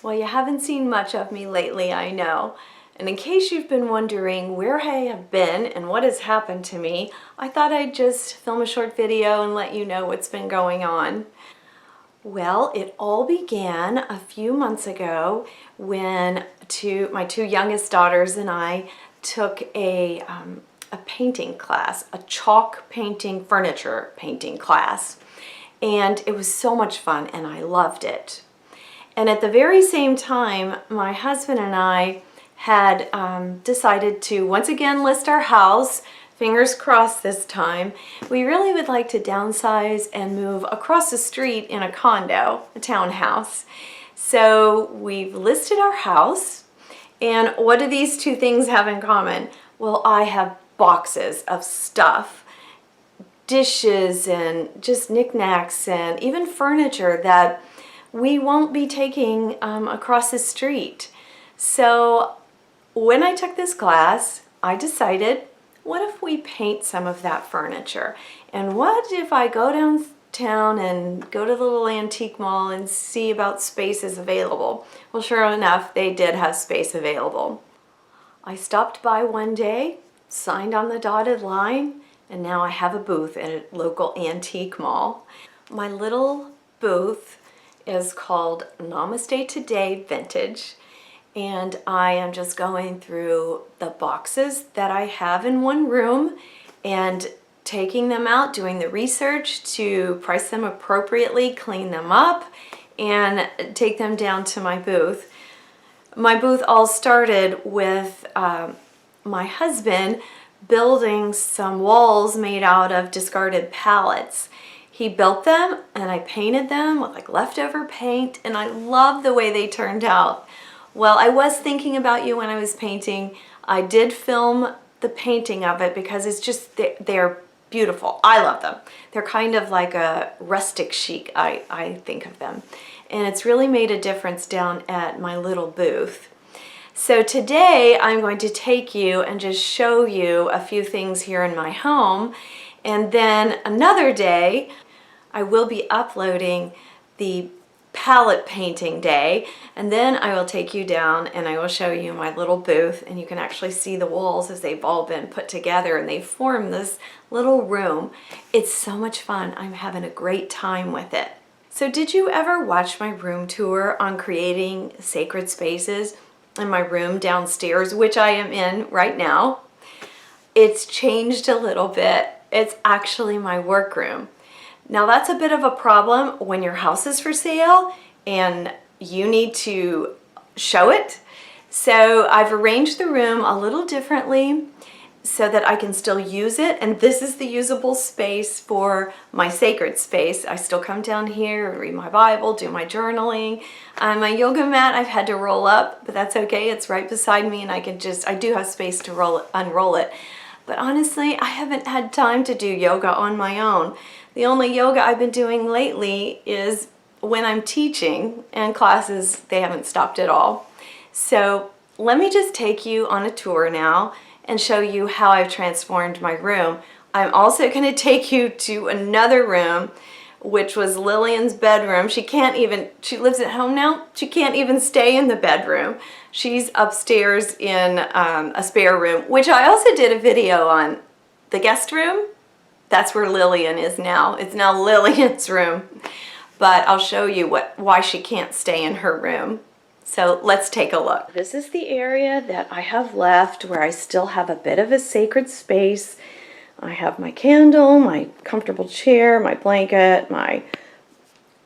Well, you haven't seen much of me lately, I know. And in case you've been wondering where I have been and what has happened to me, I thought I'd just film a short video and let you know what's been going on. Well, it all began a few months ago when my two youngest daughters and I took a painting class, a chalk painting, furniture painting class. And it was so much fun and I loved it. And at the very same time, my husband and I had decided to once again list our house, fingers crossed this time. We really would like to downsize and move across the street in a condo, a townhouse. So we've listed our house, and what do these two things have in common? Well, I have boxes of stuff, dishes and just knickknacks and even furniture that we won't be taking across the street. So when I took this class, I decided, what if we paint some of that furniture? And what if I go downtown and go to the little antique mall and see about spaces available? Well, sure enough, they did have space available. I stopped by one day, signed on the dotted line, and now I have a booth at a local antique mall. My little booth is called Namaste Today Vintage, and I am just going through the boxes that I have in one room and taking them out, doing the research to price them appropriately, clean them up, and take them down to my booth. My booth all started with my husband building some walls made out of discarded pallets. He built them and I painted them with like leftover paint, and I love the way they turned out. Well, I was thinking about you when I was painting. I did film the painting of it because it's just, they're beautiful. I love them. They're kind of like a rustic chic, I think of them. And it's really made a difference down at my little booth. So today I'm going to take you and just show you a few things here in my home. And then another day, I will be uploading the palette painting day, and then I will take you down and I will show you my little booth, and you can actually see the walls as they've all been put together and they form this little room. It's so much fun. I'm having a great time with it. So did you ever watch my room tour on creating sacred spaces in my room downstairs, which I am in right now? It's changed a little bit. It's actually my workroom. Now that's a bit of a problem when your house is for sale and you need to show it. So I've arranged the room a little differently so that I can still use it. And this is the usable space for my sacred space. I still come down here, read my Bible, do my journaling. My yoga mat I've had to roll up, but that's okay. It's right beside me and I do have space to unroll it. But honestly, I haven't had time to do yoga on my own. The only yoga I've been doing lately is when I'm teaching, and classes, they haven't stopped at all. So let me just take you on a tour now and show you how I've transformed my room. I'm also going to take you to another room, which was Lillian's bedroom. She lives at home now. She can't even stay in the bedroom. She's upstairs in a spare room, which I also did a video on. The guest room, that's where Lillian is now. It's now Lillian's room. But I'll show you why she can't stay in her room. So let's take a look. This is the area that I have left where I still have a bit of a sacred space. I have my candle, my comfortable chair, my blanket,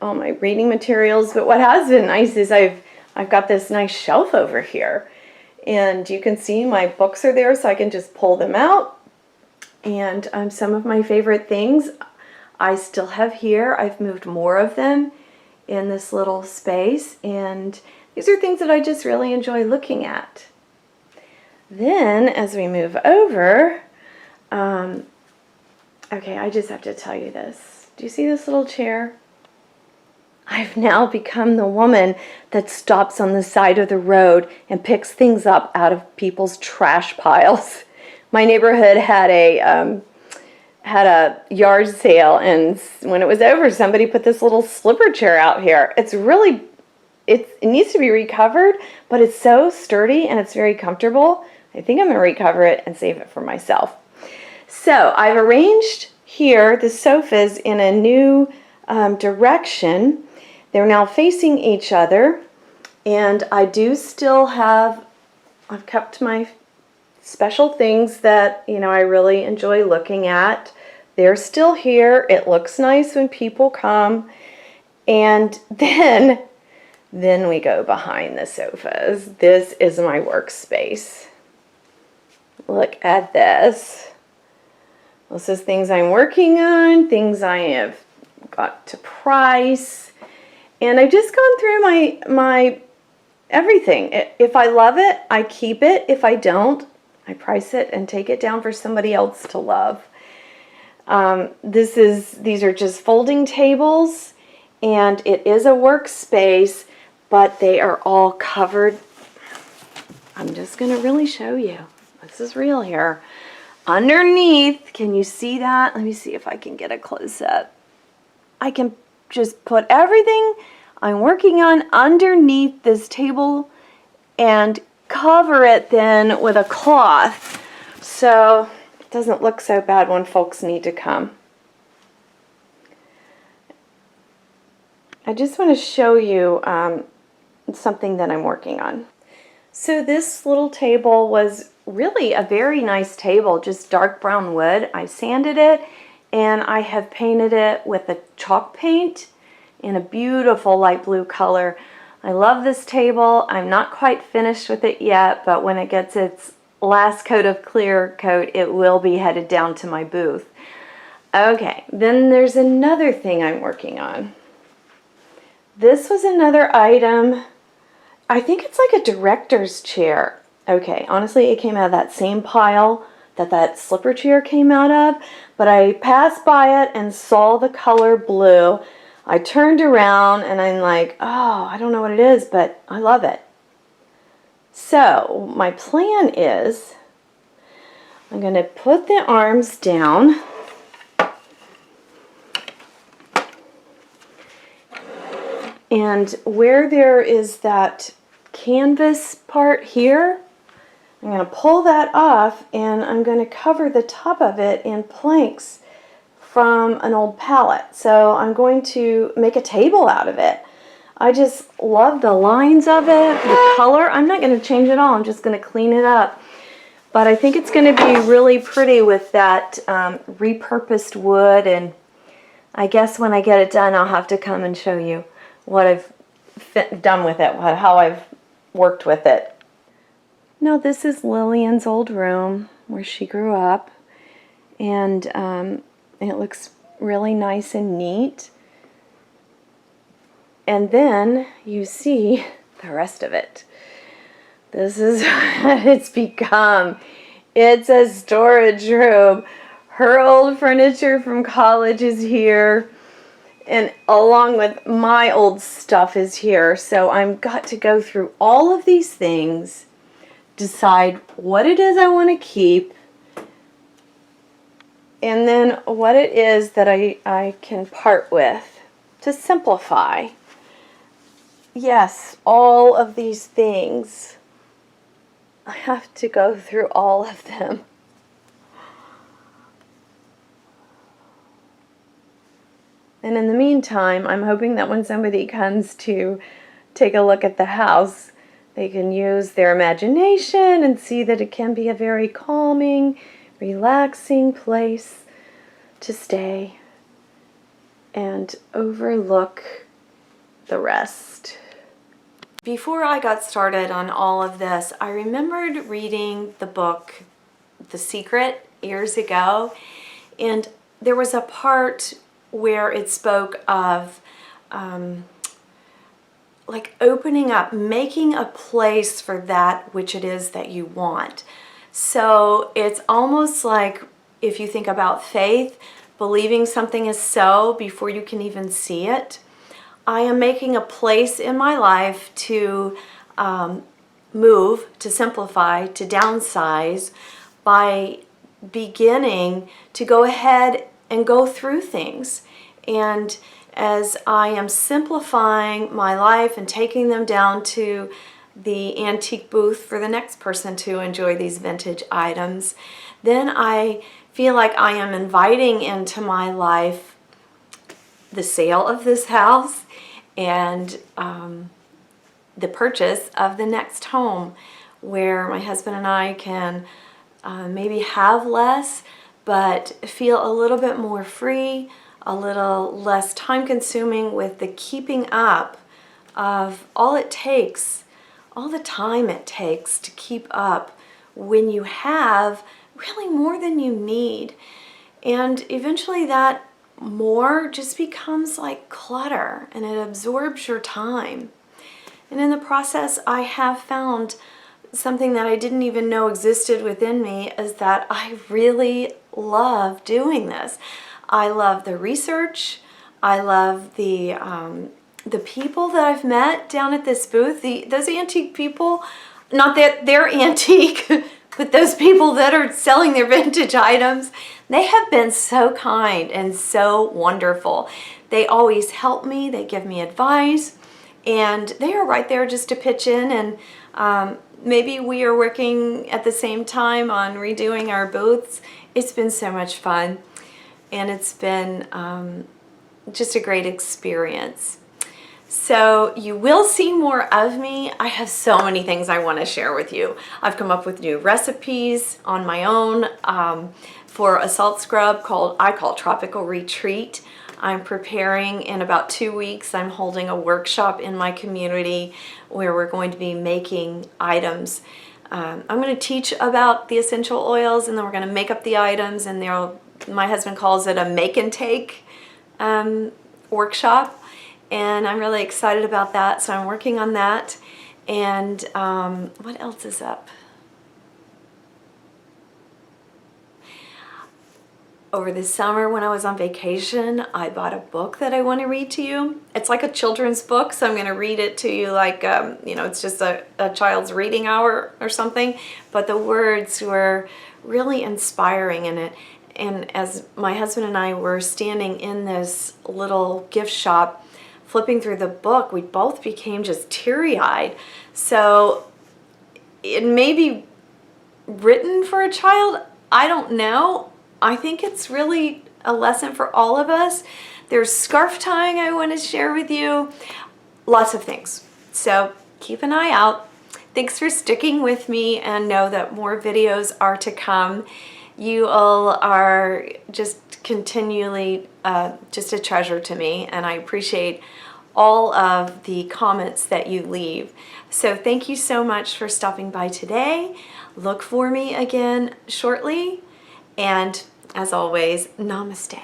all my reading materials. But what has been nice is I've got this nice shelf over here. And you can see my books are there, so I can just pull them out. And some of my favorite things I still have here. I've moved more of them in this little space. And these are things that I just really enjoy looking at. Then as we move over, okay, I just have to tell you this. Do you see this little chair? I've now become the woman that stops on the side of the road and picks things up out of people's trash piles. My neighborhood had a yard sale, and when it was over, somebody put this little slipper chair out here. It's really it needs to be recovered, but it's so sturdy and it's very comfortable. I think I'm going to recover it and save it for myself. So I've arranged here the sofas in a new direction. They're now facing each other, and I do still have, I've kept my special things that, you know, I really enjoy looking at. They're still here. It looks nice when people come. And then we go behind the sofas. This is my workspace. Look at this. This is things I'm working on, things I have got to price. And I've just gone through my everything. If I love it, I keep it. If I don't, I price it and take it down for somebody else to love. These are just folding tables, and it is a workspace, but they are all covered. I'm just going to really show you. This is real here. Underneath, can you see that? Let me see if I can get a close up. I can just put everything I'm working on underneath this table and cover it then with a cloth, so it doesn't look so bad when folks need to come. I just want to show you something that I'm working on. So this little table was really a very nice table, just dark brown wood. I sanded it and I have painted it with a chalk paint in a beautiful light blue color. I love this table. I'm not quite finished with it yet, but when it gets its last coat of clear coat, it will be headed down to my booth. Okay, then there's another thing I'm working on. This was another item. I think it's like a director's chair. Okay, honestly, it came out of that same pile that slipper chair came out of, but I passed by it and saw the color blue. I turned around and I'm like, oh, I don't know what it is, but I love it. So my plan is I'm going to put the arms down. And where there is that canvas part here, I'm going to pull that off and I'm going to cover the top of it in planks from an old pallet. So I'm going to make a table out of it. I just love the lines of it, the color. I'm not going to change it all. I'm just going to clean it up. But I think it's going to be really pretty with that repurposed wood. And I guess when I get it done, I'll have to come and show you what I've done with it, how I've worked with it. Now this is Lillian's old room where she grew up, and it looks really nice and neat. And then you see the rest of it. This is what it's become. It's a storage room. Her old furniture from college is here, and along with my old stuff is here. So I've got to go through all of these things, decide what it is I want to keep, and then what it is that I can part with to simplify. Yes, all of these things. I have to go through all of them. And in the meantime, I'm hoping that when somebody comes to take a look at the house, they can use their imagination and see that it can be a very calming, relaxing place to stay and overlook the rest. Before I got started on all of this, I remembered reading the book The Secret years ago, and there was a part where it spoke of like opening up, making a place for that which it is that you want. So it's almost like, if you think about faith, believing something is so before you can even see it. I am making a place in my life to move, to simplify, to downsize by beginning to go ahead and go through things. And as I am simplifying my life and taking them down to the antique booth for the next person to enjoy these vintage items, then I feel like I am inviting into my life the sale of this house and the purchase of the next home, where my husband and I can maybe have less but feel a little bit more free, a little less time consuming with the keeping up of all it takes, all the time it takes to keep up when you have really more than you need. And eventually that more just becomes like clutter and it absorbs your time. And in the process, I have found something that I didn't even know existed within me, is that I really love doing this. I love the research. I love the people that I've met down at this booth. Those antique people, not that they're antique, but those people that are selling their vintage items, they have been so kind and so wonderful. They always help me. They give me advice. And they are right there just to pitch in, and maybe we are working at the same time on redoing our booths. It's been so much fun, and it's been just a great experience. So you will see more of me. I have so many things I want to share with you. I've come up with new recipes on my own for a salt scrub I call Tropical Retreat. I'm preparing in about 2 weeks. I'm holding a workshop in my community where we're going to be making items. I'm going to teach about the essential oils, and then we're going to make up the items, and my husband calls it a make and take workshop, and I'm really excited about that, so I'm working on that. And what else is up? Over the summer when I was on vacation, I bought a book that I want to read to you. It's like a children's book, so I'm going to read it to you like, it's just a child's reading hour or something. But the words were really inspiring in it. And as my husband and I were standing in this little gift shop, flipping through the book, we both became just teary-eyed. So it may be written for a child, I don't know. I think it's really a lesson for all of us. There's scarf tying I want to share with you. Lots of things. So keep an eye out. Thanks for sticking with me, and know that more videos are to come. You all are just continually just a treasure to me, and I appreciate all of the comments that you leave. So thank you so much for stopping by today. Look for me again shortly. And as always, namaste.